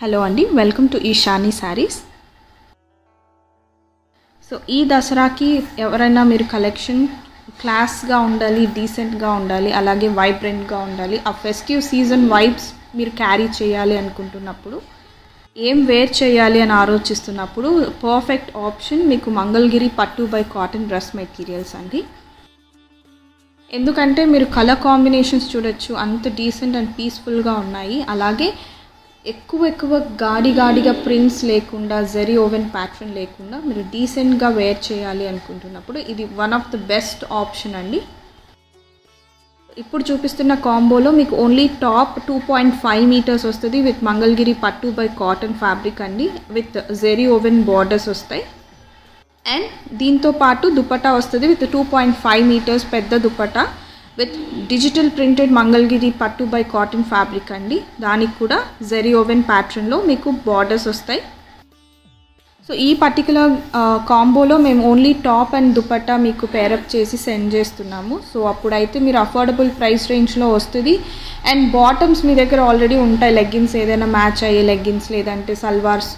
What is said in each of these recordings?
Hello అండి, welcome to Eshani saris. So ఈ దసరాకి ఎవరైనా మీరు కలెక్షన్ క్లాస్గా ఉండాలి, డీసెంట్గా ఉండాలి, అలాగే వైబ్రెంట్గా ఉండాలి, ఆ ఫెస్టివ్ సీజన్ వైబ్స్ మీరు క్యారీ చేయాలి అనుకుంటున్నప్పుడు, ఏం వేర్ చేయాలి అని ఆలోచిస్తున్నప్పుడు పర్ఫెక్ట్ ఆప్షన్ మీకు మంగళగిరి పట్టు బై కాటన్ డ్రెస్ మెటీరియల్స్ అండి. ఎందుకంటే మీరు కలర్ కాంబినేషన్స్ చూడొచ్చు, అంత డీసెంట్ అండ్ పీస్ఫుల్గా ఉన్నాయి. అలాగే ఎక్కువ గాడిగా ప్రింట్స్ లేకుండా, జరీ ఓవెన్ ప్యాటర్న్ లేకుండా మీరు డీసెంట్గా వేర్ చేయాలి అనుకుంటున్నప్పుడు ఇది one of the best option అండి. ఇప్పుడు చూపిస్తున్న కాంబోలో మీకు ఓన్లీ టాప్ 2.5 మీటర్స్ వస్తుంది విత్ మంగళగిరి పట్టు బై కాటన్ ఫ్యాబ్రిక్ అండి, విత్ జరీ ఓవెన్ బార్డర్స్ వస్తాయి. అండ్ దీంతో పాటు దుపట్టా వస్తుంది విత్ 2.5 మీటర్స్ పెద్ద dupatta with digital printed Mangalagiri పట్టు బై కాటన్ ఫ్యాబ్రిక్ అండి. దానికి కూడా జరీ ఓవెన్ ప్యాటర్న్లో మీకు బార్డర్స్ వస్తాయి. సో ఈ పర్టికులర్ కాంబోలో మేము ఓన్లీ టాప్ అండ్ దుపట్టా మీకు పేరప్ చేసి సెండ్ చేస్తున్నాము. సో అప్పుడైతే మీరు అఫోర్డబుల్ ప్రైస్ రేంజ్లో వస్తుంది. అండ్ బాటమ్స్ మీ దగ్గర ఆల్రెడీ ఉంటాయి, లెగ్గిన్స్ ఏదైనా మ్యాచ్ అయ్యే లెగ్గిన్స్, లేదంటే సల్వార్స్,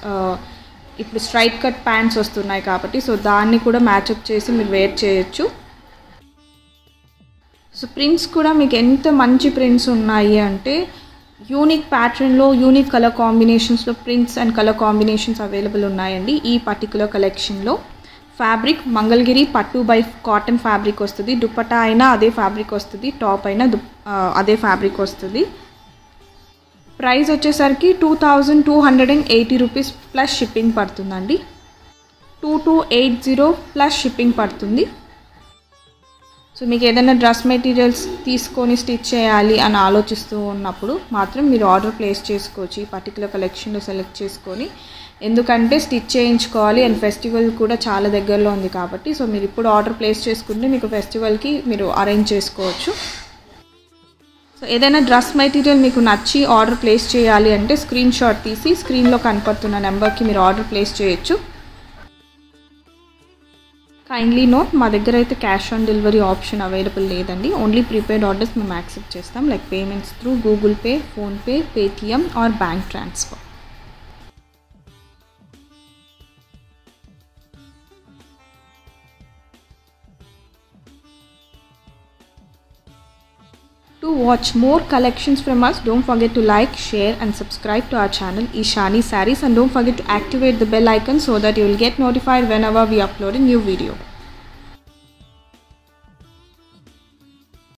ఇప్పుడు స్ట్రైట్ కట్ ప్యాంట్స్ వస్తున్నాయి కాబట్టి సో దాన్ని కూడా మ్యాచప్ చేసి మీరు వేర్ చేయొచ్చు. సో ప్రింట్స్ కూడా మీకు ఎంత మంచి ప్రింట్స్ ఉన్నాయి అంటే యూనిక్ ప్యాటర్న్లో, యూనిక్ కలర్ కాంబినేషన్స్లో prints and colour combinations available ఉన్నాయండి. ఈ పర్టికులర్ కలెక్షన్లో ఫ్యాబ్రిక్ మంగళగిరి పట్టు బై కాటన్ ఫ్యాబ్రిక్ వస్తుంది. దుపట్టా అయినా అదే ఫ్యాబ్రిక్ వస్తుంది, టాప్ అయినా అదే ఫ్యాబ్రిక్ వస్తుంది. ప్రైస్ వచ్చేసరికి 2280 రూపీస్ ప్లస్ షిప్పింగ్ పడుతుందండి. 2280 ప్లస్ షిప్పింగ్ పడుతుంది. సో మీకు ఏదైనా డ్రెస్ మెటీరియల్స్ తీసుకొని స్టిచ్ చేయాలి అని ఆలోచిస్తూ ఉన్నప్పుడు మాత్రం మీరు ఆర్డర్ ప్లేస్ చేసుకోవచ్చు ఈ పర్టికులర్ కలెక్షన్లో సెలెక్ట్ చేసుకొని. ఎందుకంటే స్టిచ్ చేయించుకోవాలి అండ్ ఫెస్టివల్ కూడా చాలా దగ్గరలో ఉంది కాబట్టి సో మీరు ఇప్పుడు ఆర్డర్ ప్లేస్ చేసుకుంటే మీకు ఫెస్టివల్కి మీరు అరేంజ్ చేసుకోవచ్చు. సో ఏదైనా డ్రెస్ మెటీరియల్ మీకు నచ్చి ఆర్డర్ ప్లేస్ చేయాలి అంటే స్క్రీన్ షాట్ తీసి స్క్రీన్లో కనపడుతున్న నెంబర్కి మీరు ఆర్డర్ ప్లేస్ చేయొచ్చు. కైండ్లీ నోట్, మా దగ్గర అయితే cash on delivery option available లేదండి. ఓన్లీ ప్రీపెయిడ్ ఆర్డర్స్ మేము యాక్సెప్ట్ చేస్తాం, like payments through Google pay, PhonePe, Paytm or bank transfer. To watch more collections from us, don't forget to like, share and subscribe to our channel Ishani Sarees, and don't forget to activate the bell icon so that you will get notified whenever we upload a new video.